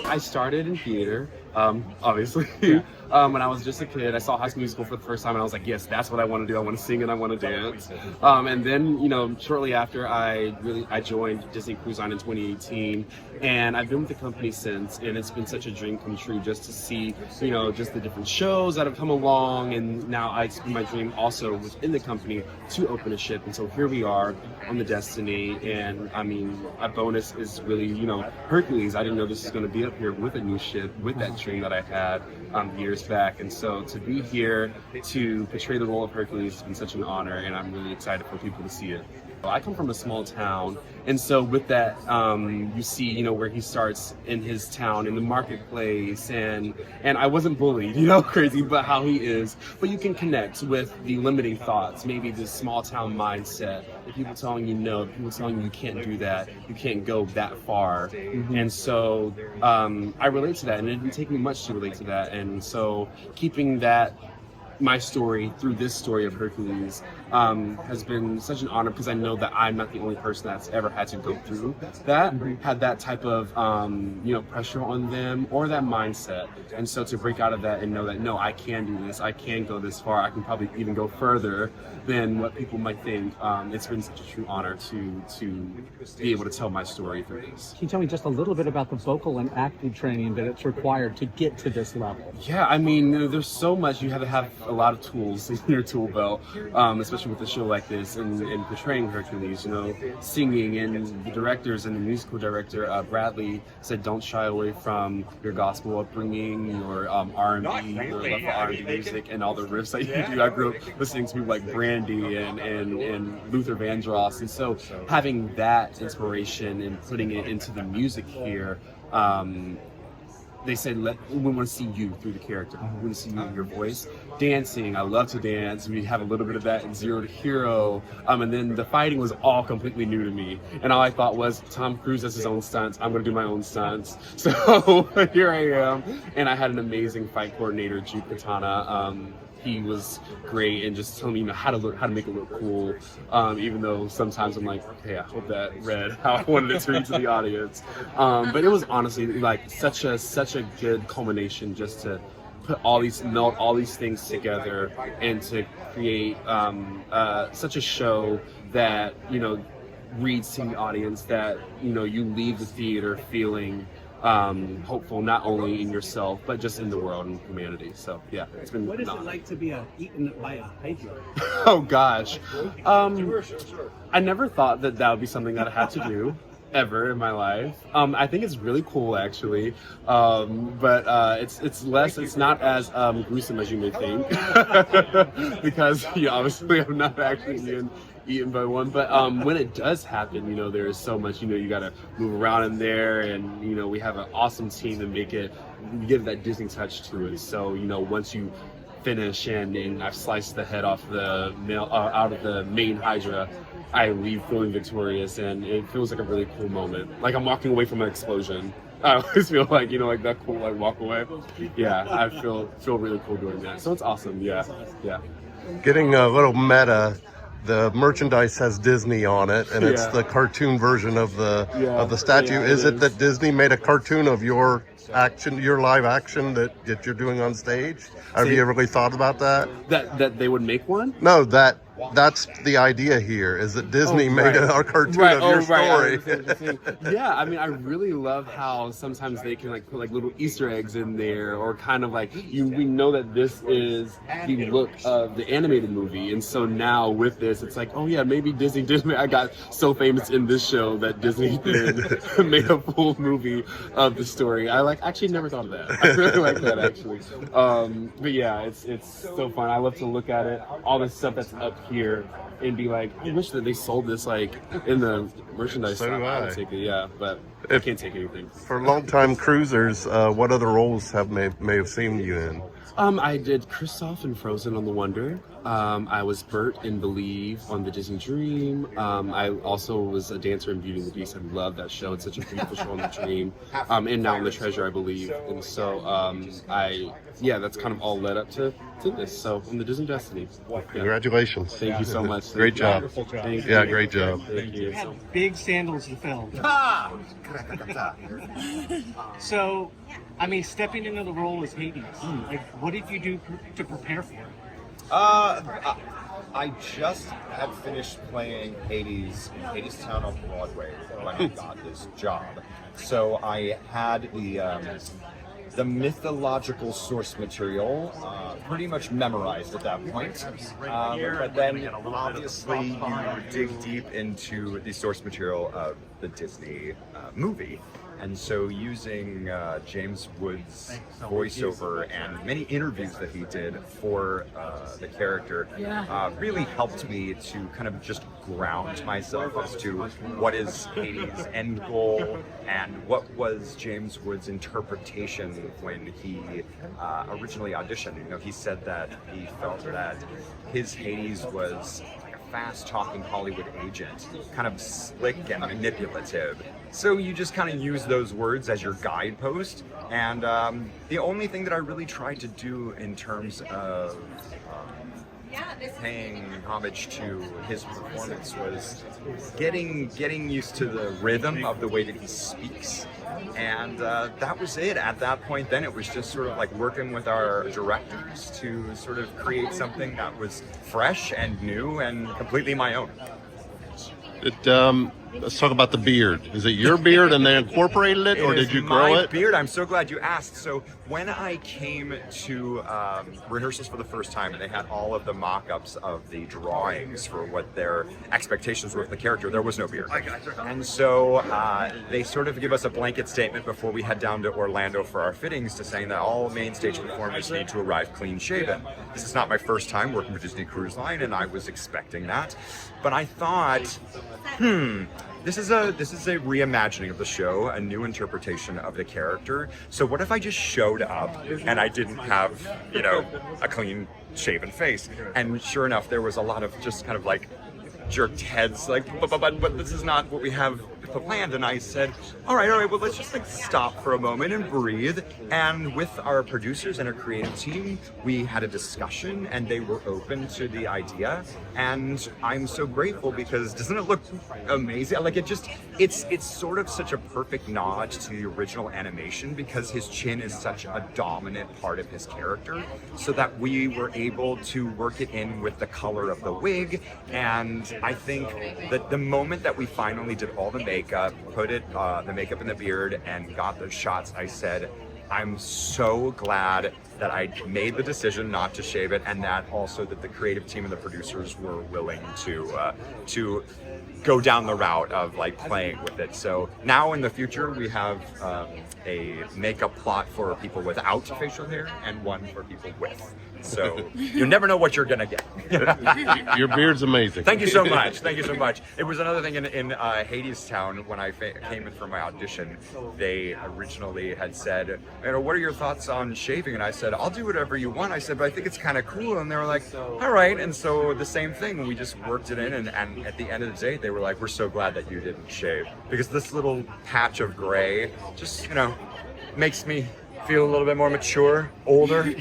I started in theater, obviously. Yeah. When I was just a kid, I saw High School Musical for the first time, and I was like, yes, that's what I want to do. I want to sing and I want to dance. And then, shortly after, I joined Disney Cruise Line in 2018, and I've been with the company since, and it's been such a dream come true just to see, just the different shows that have come along, and now it's my dream also within the company to open a ship, and so here we are on the Destiny, and I mean, a bonus is really, Hercules. I didn't know this was going to be up here with a new ship, with that dream that I had years back, and so to be here to portray the role of Hercules has been such an honor, and I'm really excited for people to see it. I come from a small town, and so with that, you see, where he starts in his town, in the marketplace, and I wasn't bullied, crazy, but how he is. But you can connect with the limiting thoughts, maybe this small town mindset, the people telling you no, the people telling you can't do that, you can't go that far. And so I relate to that, and it didn't take me much to relate to that. And so keeping that, my story through this story of Hercules has been such an honor, because I know that I'm not the only person that's ever had to go through that, had that type of pressure on them or that mindset. And so to break out of that and know that, no, I can do this, I can go this far, I can probably even go further than what people might think. It's been such a true honor to be able to tell my story through this. Can you tell me just a little bit about the vocal and acting training that it's required to get to this level? Yeah, I mean, there's so much. You have to have a lot of tools in your tool belt, especially with a show like this and portraying Hercules, singing, and the directors and the musical director, Bradley, said don't shy away from your gospel upbringing, your R&B, your love for R&B music, and all the riffs that you do. I grew up listening to people like Brandy and Luther Vandross, and so having that inspiration and putting it into the music here, they said, we want to see you through the character. We want to see you in your voice. Dancing, I love to dance. We have a little bit of that in Zero to Hero. And then the fighting was all completely new to me. And all I thought was, Tom Cruise does his own stunts. I'm going to do my own stunts. So here I am. And I had an amazing fight coordinator, Jude Katana. He was great and just telling me how to make it look cool. Even though sometimes I'm like, okay, I hope that read how I wanted it to read to the audience. But it was honestly like such a good culmination just to melt all these things together and to create such a show that reads to the audience, that you leave the theater feeling hopeful, not only in yourself but just in the world and humanity. So yeah, it's been What is it like to be eaten by a hydra? Oh gosh, I never thought that would be something that I had to do ever in my life. I think it's really cool actually, but it's not as gruesome as you may think, because obviously I'm not actually being eaten by one, but when it does happen, there is so much, you gotta move around in there, and we have an awesome team to give that Disney touch to it. So once you finish and I've sliced the head off out of the main Hydra, I leave feeling victorious, and it feels like a really cool moment. Like I'm walking away from an explosion. I always feel like, like that cool, like walk away. Yeah, I feel really cool doing that. So it's awesome. Yeah. Getting a little meta, the merchandise has Disney on it, and it's the cartoon version of the statue. Yeah, is it that Disney made a cartoon of your live action that you're doing on stage? Have you ever really thought about that? That they would make one? No, that's the idea here, is that Disney made a cartoon of your story. Yeah, I mean, I really love how sometimes they can put little Easter eggs in there, or kind of we know that this is the look of the animated movie, and so now with this, it's like, oh yeah, maybe Disney did. I got so famous in this show that Disney did made a full movie of the story. I actually never thought of that. I really like that actually. But yeah, it's so fun. I love to look at it, all this stuff that's up here, and be like, I wish that they sold this in the merchandise So shop. do I. would take it, yeah, but I can't take anything. For longtime cruisers, what other roles may have seen you in? I did Kristoff in Frozen on the Wonder. I was Bert in Believe on the Disney Dream. I also was a dancer in Beauty and the Beast. I love that show. It's such a beautiful show on the Dream. And now on the Treasure, I believe. And so, that's kind of all led up to to this. So I'm the Disney Destiny. Yeah. Congratulations. Thank you so much. Great job. Wonderful job. Thank Yeah, you. great job. Thank you. You have big sandals to fill. So, I mean, stepping into the role as Hades, like, what did you do to prepare for it? I just had finished playing Hades in Hadestown on Broadway when I got this job. So I had the mythological source material pretty much memorized at that point. But then obviously you dig deep into the source material of the Disney movie. And so using James Woods' voiceover and many interviews that he did for the character really helped me to kind of just ground myself as to what is Hades' end goal and what was James Woods' interpretation when he originally auditioned. You know, he said that he felt that his Hades was fast-talking Hollywood agent, kind of slick and manipulative. So you just kind of use those words as your guidepost. And the only thing that I really tried to do in terms of paying homage to his performance was getting used to the rhythm of the way that he speaks. And that was it at that point. Then it was just sort of like working with our directors to sort of create something that was fresh and new and completely my own. Let's talk about the beard. Is it your beard and they incorporated it, or did you grow my it? Beard. I'm so glad you asked. So when I came to rehearsals for the first time, and they had all of the mock-ups of the drawings for what their expectations were of the character, there was no beard. And so they sort of give us a blanket statement before we head down to Orlando for our fittings to saying that all main stage performers need to arrive clean-shaven. This is not my first time working for Disney Cruise Line, and I was expecting that. But I thought, this is a reimagining of the show, a new interpretation of the character. So what if I just showed up and I didn't have, you know, a clean shaven face? And sure enough, there was a lot of just kind of like jerked heads, like, but this is not what we have planned. And I said, all right, well, let's just like stop for a moment and breathe. And with our producers and our creative team, we had a discussion and they were open to the idea. And I'm so grateful because doesn't it look amazing? Like it's sort of such a perfect nod to the original animation because his chin is such a dominant part of his character, so that we were able to work it in with the color of the wig. And I think that the moment that we finally did all the makeup, put the makeup in the beard and got those shots, I said, I'm so glad that I made the decision not to shave it, and that also that the creative team and the producers were willing to go down the route of like playing with it. So now in the future we have a makeup plot for people without facial hair and one for people with. So you never know what you're gonna get. Your beard's amazing. Thank you so much. Thank you so much. It was another thing in Hadestown when I came in for my audition. They originally had said, you know, what are your thoughts on shaving? And I said, I'll do whatever you want. I said, but I think it's kind of cool. And they were like, all right. And so the same thing, we just worked it in. And at the end of the day, they were like, we're so glad that you didn't shave, because this little patch of gray just, you know, makes me feel a little bit more mature, older.